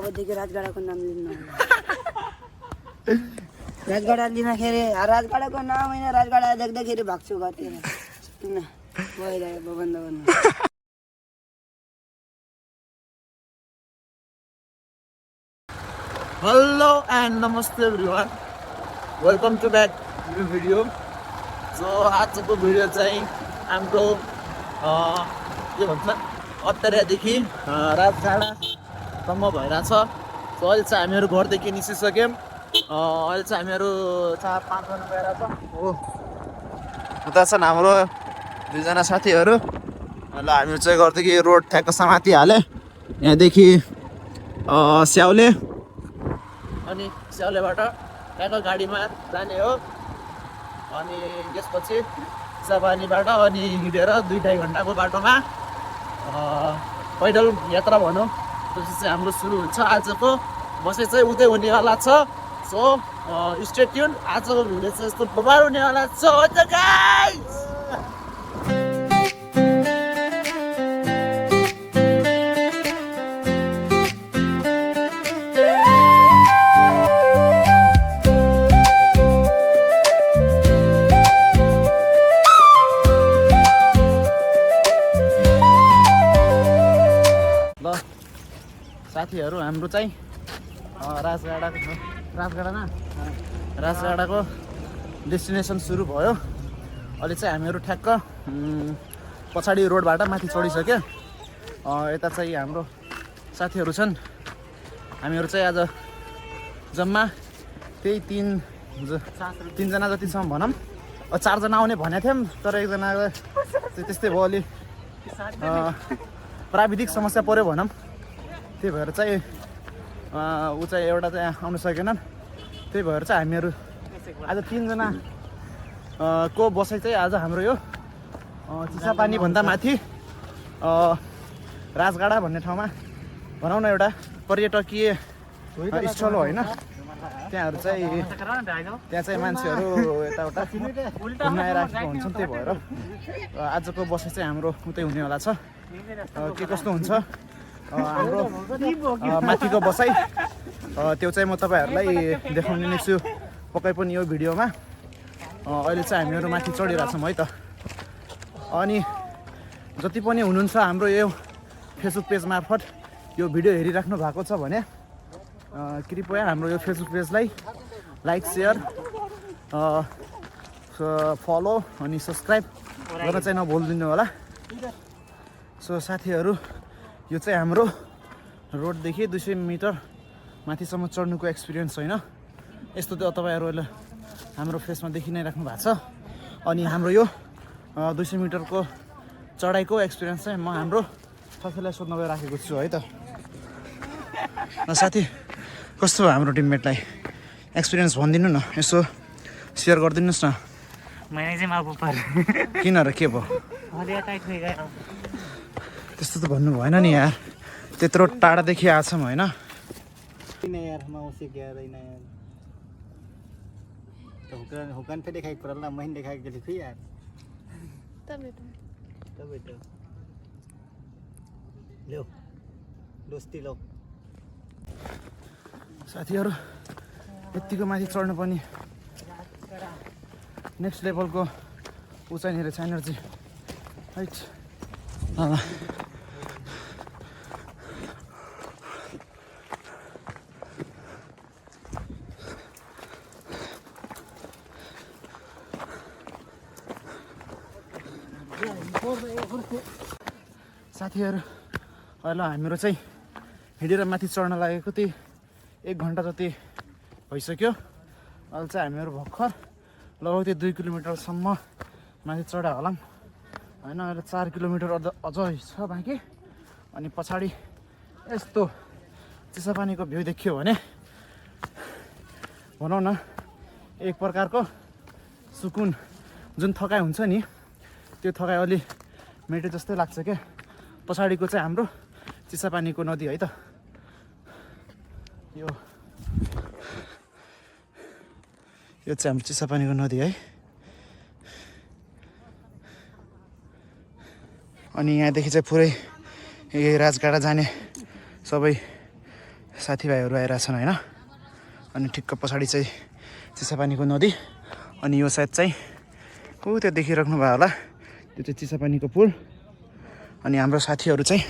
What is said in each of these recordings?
अबदेखि राजगाडाको नाम लिनु राजगाडा लिँदाखेरि राजगाडाको नाम होइन राजगाडा देख्दाखेरि भाग्छु घरतिर किन भइरहेको बन्द गर्नु हेलो एन्ड नमस्ते everyone welcome to back new video so आजको भिडियो चाहिँ हाम्रो के भन्छ अत्तरियादेखि राजगाडासम्म भइरहेछ सो अहिले चाहिँ हामीहरू घरदेखि निस्किसक्यौँ अहिले चाहिँ हामीहरू 4-5 जना गइरहेछ हो उता छन् हाम्रो दुईजना साथीहरू ल हामीहरू चाहिँ घरदेखि रोड ठ्याक्क समाति हाले यहाँदेखि स्याउले अनि स्याउलेबाट ट्याक्क गाडीमा जाने हो अनि त्यसपछि चिसापानीबाट अनि हिँडेर 2-2.5 घन्टाको बाटोमा पैदल यात्रा भनौँ त्यसपछि चाहिँ हाम्रो सुरु हुन्छ आजको बसाइ चाहिँ उतै हुनेवाला छ सो स्टे ट्युन आजको भिडियो चाहिँ यस्तो बबाल हुनेवाला छ गाइस साथीहरू हाम्रो चाहिँ राजगाडाको डेस्टिनेसन सुरु भयो अहिले चाहिँ हामीहरू ठ्याक्क पछाडि रोडबाट माथि चढिसक्यो यता चाहिँ हाम्रो साथीहरू छन् हामीहरू चाहिँ आज जम्मा त्यही 3 जना जतिसम्म भनौँ 4 जना आउने भनेको थियौँ तर एकजना त्यस्तै भयो अलि प्राविधिक समस्या पऱ्यो भनौँ त्यही भएर चाहिँ ऊ चाहिँ एउटा चाहिँ आउन सकेनन् त्यही भएर चाहिँ हामीहरू आज 3 जना को बसाइ चाहिँ आज हाम्रो यो चिसापानीभन्दा माथि राजगाडा भन्ने ठाउँमा भनौँ न एउटा पर्यटकीय स्थल हो होइन त्यहाँ चाहिँ मान्छेहरू यताउता घुम्न आइराखेको हुन्छन् त्यही भएर आजको बसाइ चाहिँ हाम्रो उतै हुनेवाला छ के कस्तो हुन्छ हाम्रो माथिको बसाइ त्यो चाहिँ म तपाईँहरूलाई देखाउने नै छु पक्कै पनि यो भिडियोमा अहिले चाहिँ हामीहरू माथि चढिरहेछौँ है त अनि जति पनि हुनुहुन्छ हाम्रो यो फेसबुक पेज मार्फत यो भिडियो हेरिराख्नु भएको छ भने कृपया हाम्रो यो फेसबुक पेजलाई लाइक सेयर फलो अनि सब्सक्राइब गर्न चाहिँ नभुलिदिनु होला सो साथीहरू यो चाहिँ हाम्रो रोडदेखि 200 मिटर माथिसम्म चढ्नुको एक्सपिरियन्स होइन यस्तो त तपाईँहरूले हाम्रो फेसमा देखि नै राख्नु भएको छ अनि हाम्रो यो 200 मिटरको चढाइको एक्सपिरियन्स चाहिँ म हाम्रो साथीलाई सोध्न गइराखेको छु है त साथी कस्तो भयो हाम्रो टिममेटलाई एक्सपिरियन्स भनिदिनु न यसो सेयर गरिदिनुहोस् न मैले चाहिँ मागु पर्यो किन र के भयो त्यस्तो त भन्नु भएन नि यार त्यत्रो टाढादेखि आछौँ होइन हुकन पे दिखाई पड़ला महीन दिखाई गेली थी यार तब लो दोस्ती लो साथीहरू यतिको माथि चढ्नु पनि नेक्स्ट लेभलको उचाइनिर छ एनर्जी राइट साथीहरू अहिले हामीहरू चाहिँ हिँडेर माथि चढ्न लागेको त्यही 1 घन्टा जति भइसक्यो अहिले चाहिँ हामीहरू भर्खर लगभग त्यो 2 किलोमिटरसम्म माथि चढा होला होइन अहिले 4 किलोमिटर अझै छ बाँकी अनि पछाडि यस्तो चिसापानीको भ्यू देखियो भने भनौँ न एक प्रकारको सुकुन जुन थकाइ हुन्छ नि त्यो थकाइ अलि मेटे जस्तै लाग्छ क्या पछाडिको चाहिँ हाम्रो चिसापानीको नदी है त यो चाहिँ हाम्रो चिसापानीको नदी है अनि यहाँदेखि चाहिँ पुरै राजगाडा जाने सबै साथीभाइहरू आइरहेछन् होइन। अनि ठिक्क पछाडि चाहिँ चिसापानीको नदी, अनि यो सायद चाहिँ त्यो देखिराख्नु भयो होला, त्यो चाहिँ चिसापानीको पुल। अनि हाम्रो साथीहरू चाहिँ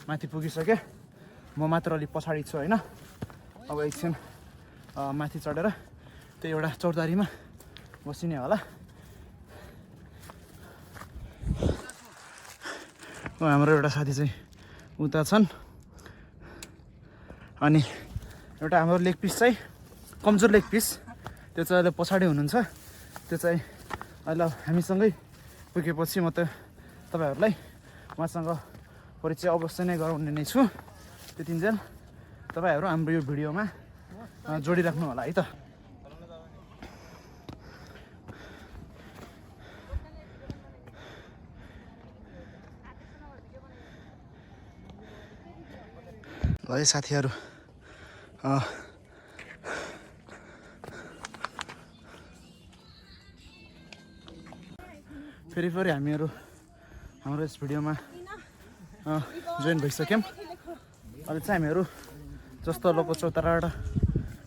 माथि पुगिसक्यो, म मात्र अलि पछाडि छु होइन। अब एकछिन माथि चढेर त्यो एउटा चौतारीमा बसिने होला। हाम्रो एउटा साथी चाहिँ उता छन्, अनि एउटा हाम्रो लेग पिस चाहिँ कमजोर लेग पिस, त्यो चाहिँ अहिले पछाडि हुनुहुन्छ। त्यो चाहिँ अहिले हामीसँगै पुगेपछि म त तपाईँहरूलाई उहाँसँग परिचय अवश्य नै गराउने नै छु। त्यतिन्जेल तपाईँहरू हाम्रो यो भिडियोमा जोडिराख्नु होला है त। ल है साथीहरू, फेरि हामीहरू हाम्रो यस भिडियोमा जोइन भइसक्यौँ। अहिले चाहिँ हामीहरू जस्तो लोको चौताराबाट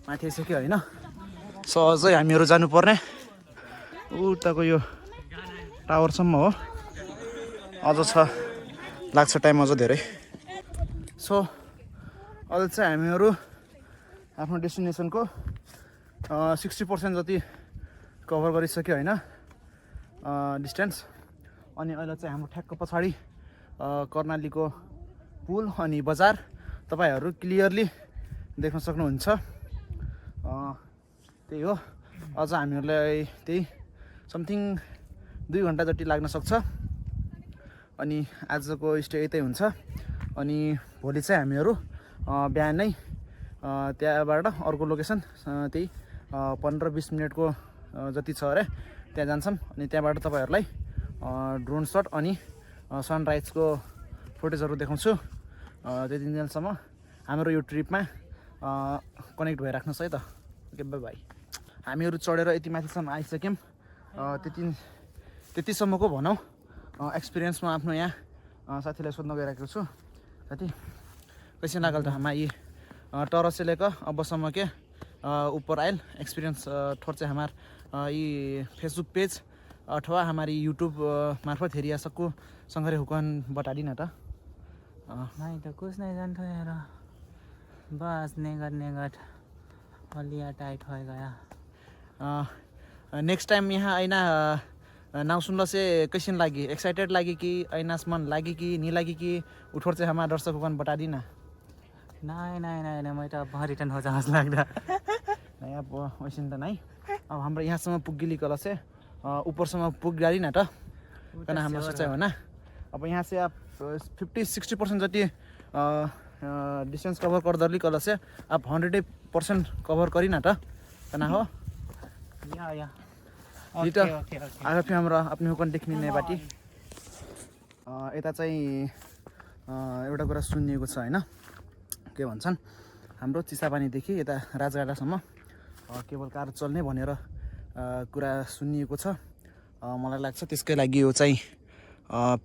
माथि आइसक्यो होइन। सो अझै हामीहरू जानुपर्ने उताको यो टावरसम्म हो, अझ छ, लाग्छ टाइम अझ धेरै। सो अहिले चाहिँ हामीहरू आफ्नो डेस्टिनेसनको 60% जति कभर गरिसक्यो होइन डिस्टेन्स। अनि अहिले चाहिँ हाम्रो ठ्याक्क पछाडि कर्णालीको पुल अनि बजार तपाईँहरू क्लियरली देख्न सक्नुहुन्छ। त्यही हो, अझ हामीहरूलाई त्यही समथिङ 2 घन्टा जति लाग्न सक्छ। अनि आजको स्टे यतै हुन्छ। अनि भोलि चाहिँ हामीहरू बिहानै त्यहाँबाट अर्को लोकेसन त्यही 15-20 मिनटको जति छ अरे त्यहाँ जान्छौँ। अनि त्यहाँबाट तपाईँहरूलाई ड्रोन सट अनि सनराइजको फुटेजहरू देखाउँछु। त्यति दिनसम्म हाम्रो यो ट्रिपमा कनेक्ट भइराख्नुहोस् है त। Okay by by. हामीहरू चढेर यति माथिसम्म आइसक्यौँ। त्यतिसम्मको भनौँ एक्सपिरियन्स म आफ्नो यहाँ साथीलाई सोध्न गइरहेको छु। साथी कैसे लागल था हमारी टॉर से लेकर अब समय के ऊपर आयल एक्सपीरियंस थोड़ा से हमार ये फेसबुक पेज अथवा हमारी यूट्यूब मार्फत हेरिया सबको संघरे हुकन बता दी ना था। नहीं तो कुछ नहीं जानता यार, बस नेगट हलिया टाइट हो गया। नेक्स्ट टाइम यहाँ आइना नाउ सुनला से कैसन लागी, एक्साइटेड लागी कि ऐनास मन लागी कि नहीं लागी कि उठोर से हमारा दर्शक हुकन बता दी ना। नहीं मैं तो अब रिटर्न हो जाऊँ लगता नहीं अब वैसे तो नहीं। अब हाम्रो यहाँसम्म पुगिली कल से ऊपरसम्म पुग गाडी ना त कना हाम्रो सोचाइ हो ना। अब यहाँ से आप 50-60% जति डिस्टेंस कवर कर दरली कल से आप 100% कवर करी ना त कना हो या ओके आगे फिर हाम्रो आफ्नो हुकन देख्ने नै बाटी यता चाहिँ एउटा कुरा सुनिएको छ हैन, के भन्छन् हाम्रो चिसापानीदेखि यता राजगाडासम्म केबल कार चल्ने भनेर कुरा सुनिएको छ। मलाई लाग्छ त्यसकै लागि यो चाहिँ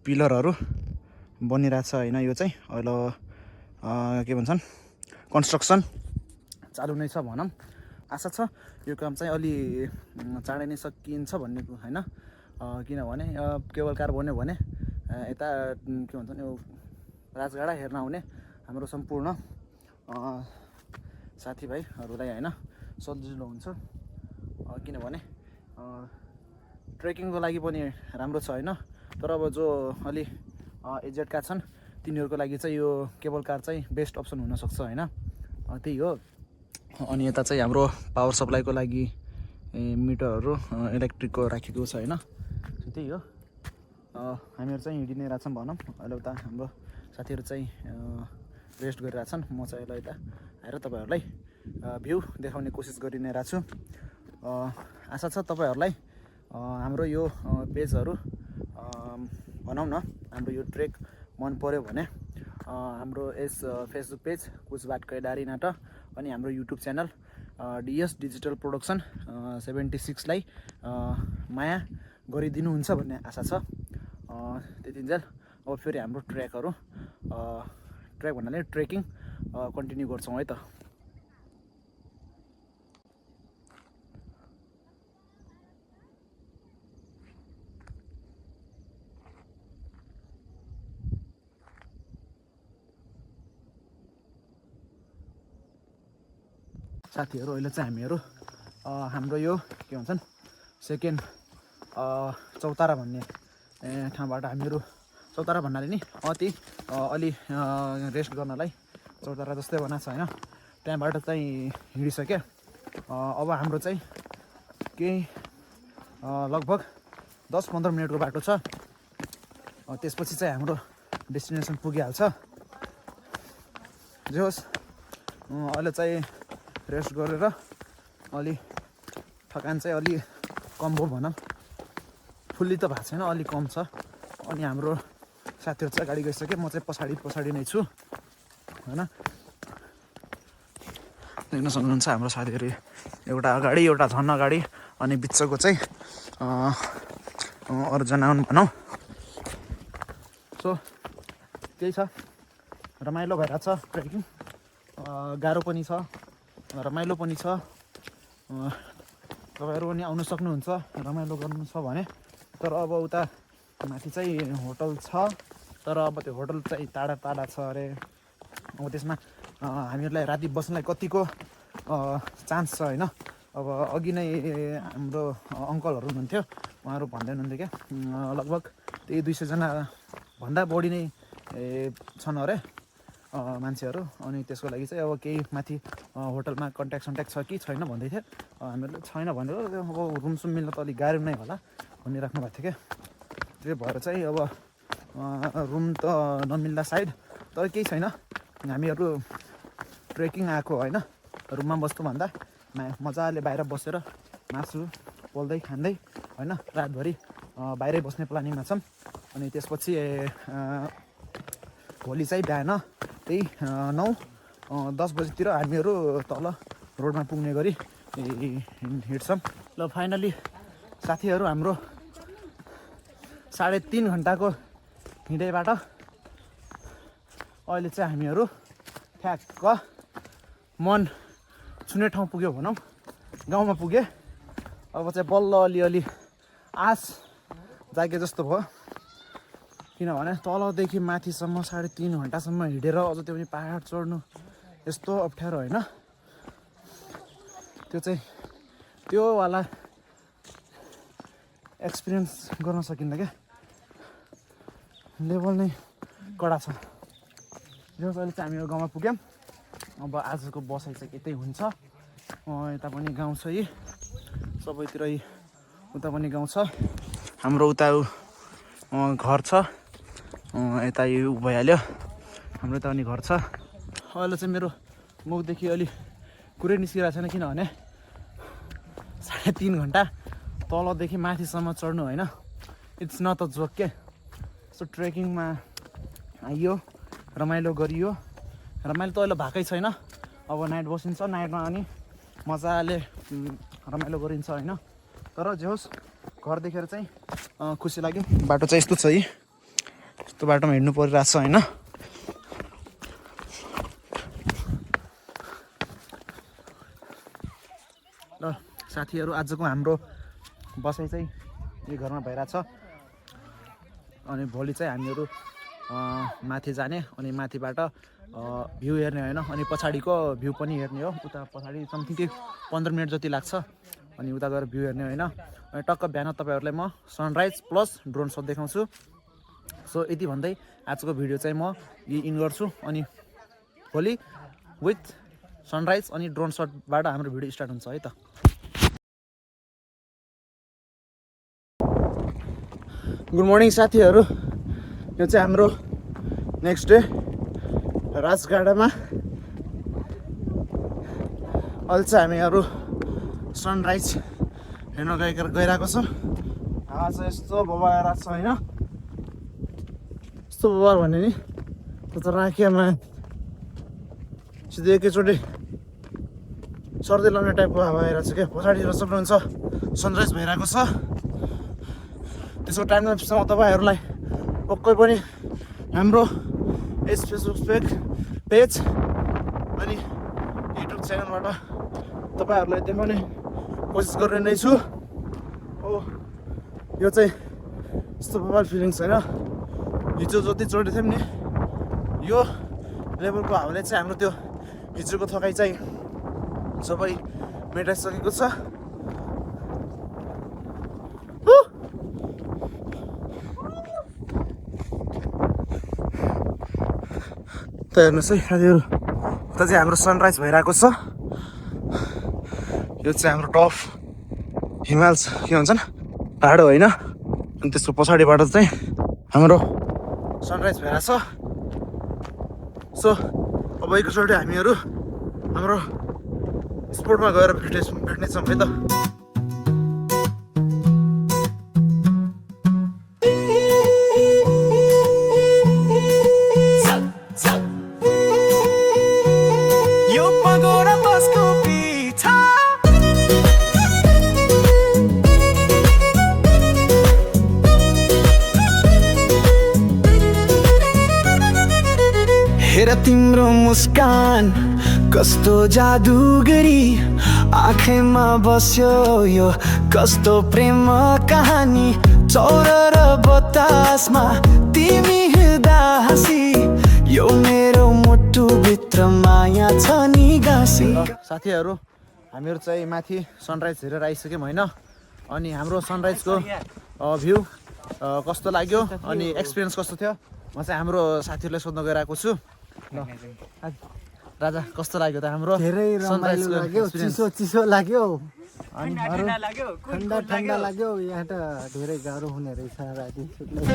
पिलरहरू बनिरहेछ हैन। यो चाहिँ अहिले के भन्छन् कन्स्ट्रक्सन चालु नै छ भनौँ। आशा छ यो काम चाहिँ अलि चाँडै नै सकिन्छ भन्ने हैन, किनभने केबल कार बन्यो भने यता के भन्छन् यो राजगाडा हेर्न आउने हाम्रो सम्पूर्ण साथीभाइहरूलाई हैन सजिलो हुन्छ। किनभने ट्रेकिङको लागि पनि राम्रो छ हैन। तर अब जो अलि एजेडका छन् तिनीहरूको लागि चाहिँ यो केबल कार चाहिँ बेस्ट अप्सन हुनसक्छ हैन। त्यही हो। अनि यता चाहिँ हाम्रो पावर सप्लाईको लागि मिटरहरू इलेक्ट्रिकको राखेको छ हैन। त्यही हो, हामीहरू चाहिँ हिँडिनै रहेछौँ भनौँ। अहिले उता हाम्रो साथीहरू चाहिँ रेस्ट गरिरहेछन्। म चाहिँ अहिले यता आएर तपाईँहरूलाई भ्यू देखाउने कोसिस गरि नै रहेछु। आशा छ तपाईँहरूलाई हाम्रो यो पेजहरू भनौँ न हाम्रो यो ट्रेक मन पर्यो भने हाम्रो यस फेसबुक पेज कुचबाट कैलाली नाटक अनि हाम्रो YouTube channel DS digital production 76 लाई माया गरिदिनुहुन्छ भन्ने आशा छ। त्यतिन्जेल अब फेरि हाम्रो ट्रेक भन्नाले ट्रेकिङ कन्टिन्यू गर्छौँ है त। साथीहरू अहिले चाहिँ हामीहरू हाम्रो यो के भन्छन् सेकेन्ड चौतारा भन्ने ठाउँबाट हामीहरू चौतारा भन्नाले नि अलि रेस्ट गर्नलाई चौतारा जस्तै बनाएको छ होइन, त्यहाँबाट चाहिँ हिँडिसक्यो। अब हाम्रो चाहिँ केही लगभग 10-15 मिनटको बाटो छ, त्यसपछि चाहिँ हाम्रो डेस्टिनेसन पुगिहाल्छ। जे होस् अहिले चाहिँ रेस्ट गरेर अलि थकान चाहिँ अलि कम भयो भनौँ, फुल्ली त भएको छैन, अलि कम छ। अनि हाम्रो साथीहरू चाहिँ अगाडि गइसक्यो, म चाहिँ पछाडि नै छु होइन। देख्न सक्नुहुन्छ हाम्रो साथीहरू एउटा अगाडि एउटा झन् अगाडि अनि बिचको चाहिँ अरूजना हुन् भनौँ। सो त्यही छ, रमाइलो भइरहेको छ ट्रेकिङ, गाह्रो पनि छ रमाइलो पनि छ। तपाईँहरू पनि आउनु सक्नुहुन्छ रमाइलो गर्नु छ भने। तर अब उता माथि चाहिँ होटल छ, तर अब त्यो होटल चाहिँ टाढा छ अरे। अब त्यसमा हामीहरूलाई राति बस्नलाई कतिको चान्स छ होइन। अब अघि नै हाम्रो अङ्कलहरू हुनुहुन्थ्यो, उहाँहरू भन्दै हुनुहुन्थ्यो क्या लगभग त्यही 200 जना भन्दा बढी नै छन् अरे मान्छेहरू। अनि त्यसको लागि चाहिँ अब केही माथि होटलमा कन्ट्याक्ट छ कि छैन भन्दै थियो। हामीहरूले छैन भनेर अब रुमसुम मिल्न त अलिक गाह्रो नै होला भनिराख्नु भएको थियो क्या। त्यही भएर चाहिँ अब रुम त नमिल्ला सायद, तर केही छैन, हामीहरू ट्रेकिङ आएको होइन, रुममा बस्नु भन्दा मजाले बाहिर बसेर मासु पोल्दै खाँदै होइन रातभरि बाहिरै बस्ने प्लानिङमा छौँ। अनि त्यसपछि भोलि चाहिँ बिहान त्यही 9-10 बजीतिर हामीहरू तल रोडमा पुग्ने गरी हिँड्छौँ। ल फाइनली साथीहरू हाम्रो 3.5 घन्टाको हिँडेबाट अहिले चाहिँ हामीहरू ठ्याक्क मन छुने ठाउँ पुग्यो भनौँ, गाउँमा पुगे। अब चाहिँ बल्ल अलिअलि आस जागे जस्तो भयो, किनभने तलदेखि माथिसम्म 3.5 घन्टासम्म हिँडेर अझ त्यो पनि पहाड चढ्नु यस्तो अप्ठ्यारो होइन। त्यो चाहिँ त्योवाला एक्सपिरियन्स गर्न सकिन्न क्या, लेभल नै कडा छ। जो अहिले चाहिँ हामीहरू गाउँमा पुग्यौँ। अब आजको बसाइ चाहिँ यतै हुन्छ, यता पनि गाउँ छ, यी सबैतिर उता पनि गाउँ छ। हाम्रो उता घर छ, यता यो भइहाल्यो, हाम्रो यता पनि घर छ। अहिले चाहिँ मेरो मुखदेखि अलि कुरै निस्किरहेको छैन, किनभने 3.5 घन्टा तलदेखि माथिसम्म चढ्नु होइन, इट्स नट अ जोक के। सो ट्रेकिङमा आइयो, रमाइलो गरियो, रमाइलो त अहिले भएकै छैन, अब नाइट बसिन्छ, नाइटमा अनि मजाले रमाइलो गरिन्छ होइन। तर जे होस् घर देखेर चाहिँ खुसी लाग्यो। बाटो चाहिँ यस्तो छ, यस्तो बाटोमा हिँड्नु परिरहेको छ होइन। ल साथीहरू आजको हाम्रो बसाइ चाहिँ यो घरमा भइरहेछ। अनि भोलि चाहिँ हामीहरू माथि जाने, अनि माथिबाट भ्यू हेर्ने होइन, अनि पछाडिको भ्यू पनि हेर्ने हो। उता पछाडि समथिङ 15 मिनट जति लाग्छ, अनि उता गएर भ्यू हेर्ने होइन। अनि टक्क बिहान तपाईँहरूलाई म सनराइज प्लस ड्रोन सट देखाउँछु। सो यति भन्दै आजको भिडियो चाहिँ म इन गर्छु, अनि भोलि विथ सनराइज अनि ड्रोन सटबाट हाम्रो भिडियो स्टार्ट हुन्छ है त। गुड मर्निङ साथीहरू, यो चाहिँ हाम्रो नेक्स्ट डे राजगाडामा। अहिले चाहिँ हामीहरू सनराइज हेर्न गइरहेको छ। हावा चाहिँ यस्तो बबाएर छ होइन, यस्तो बबार भने नि त्यो त राखियामा सिधै एकैचोटि सर्दै लाउने टाइपको हावा आइरहेको छ क्या। पछाडितिर सक्नुहुन्छ सनराइज भइरहेको छ। त्यसको टाइम ल्याप्समा तपाईँहरूलाई पक्कै पनि हाम्रो फेसबुक पेज च्यानलबाट तपाईँहरूलाई देखाउने कोसिस गर्ने नै छु। हो यो चाहिँ यस्तो प्रकार फिलिङ्स होइन, हिजो जति चढेको थियौँ नि यो लेभलको हावाले चाहिँ हाम्रो त्यो हिजोको थकाइ चाहिँ सबै मेटाइसकेको छ। त हेर्नुहोस् है साथीहरू, उता चाहिँ हाम्रो सनराइज भइरहेको छ। यो चाहिँ हाम्रो टप हिमाल्स के भन्छन् पाहाड होइन, अनि त्यसको पछाडिबाट चाहिँ हाम्रो सनराइज भइरहेको छ। सो अब एकचोटि हामीहरू हाम्रो स्पोर्टमा गएर भेट्नेछौँ है त। हेर तिम्रो मुस्कान कस्तो जादुगरी आँखैमा बस्यो यो कस्तो प्रेम कहानी। चौर र बतासमा तिमी हिँड्दा हाँसी यो मेरो मुटु भित्र माया छ नि गाँसी। साथीहरू हामीहरू चाहिँ माथि सनराइज हेरेर आइसक्यौँ होइन, अनि हाम्रो सनराइजको भ्यू कस्तो लाग्यो अनि एक्सपिरियन्स कस्तो थियो म चाहिँ हाम्रो साथीहरूलाई सोध्न गइरहेको छु। राजा कस्तो लाग्यो त हाम्रो धेरै रमाइलो लाग्यो, चिसो लाग्यो अनि ठन्डा लाग्यो। यहाँ त धेरै गाह्रो हुने रहेछ राति सुत्न।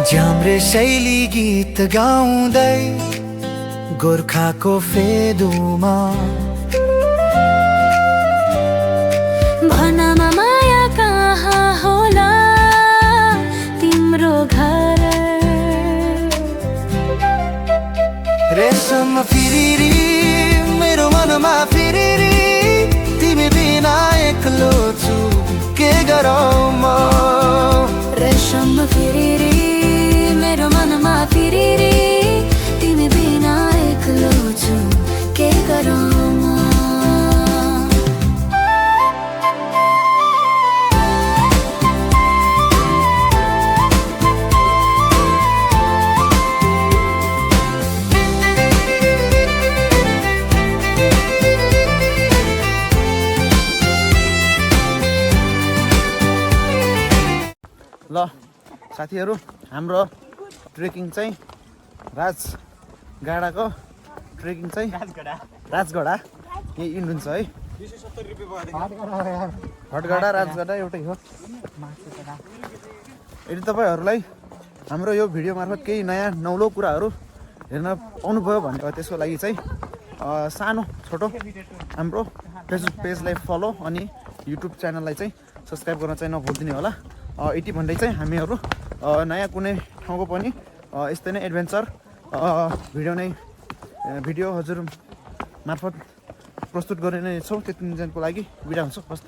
जाम्रे शैली गीत गाउँदै गोर्खाको फेदुमा भनमा माया कहाँ होला तिम्रो घर। रेशम फिरिरी मेरो मनमा फिरिरी तिमी बिना एक्लो छु के गरौँ म। रेशम फिरिरी मेरो मनमा फिरिरी तिमी बिना एक्लो छु के गरौँ म। ल साथीहरू हाम्रो ट्रेकिङ चाहिँ राजगाडाको ट्रेकिङ चाहिँ राजगढा यही इन्ड हुन्छ है। हटगढा राजगढा एउटै हो। यदि तपाईँहरूलाई हाम्रो यो भिडियो मार्फत केही नयाँ नौलो कुराहरू हेर्न पाउनुभयो भने त्यसको लागि चाहिँ सानो छोटो हाम्रो फेसबुक पेजलाई फलो अनि युट्युब च्यानललाई चाहिँ सब्सक्राइब गर्न चाहिँ नभुलिदिनु होला। यति भन्दै चाहिँ हामीहरू नयाँ कुनै ठाउँको पनि यस्तै नै एडभेन्चर भिडियो हजुर मार्फत प्रस्तुत गर्ने नै छौँ। त्यति दिनको लागि बिदा हुन्छ। हस् त।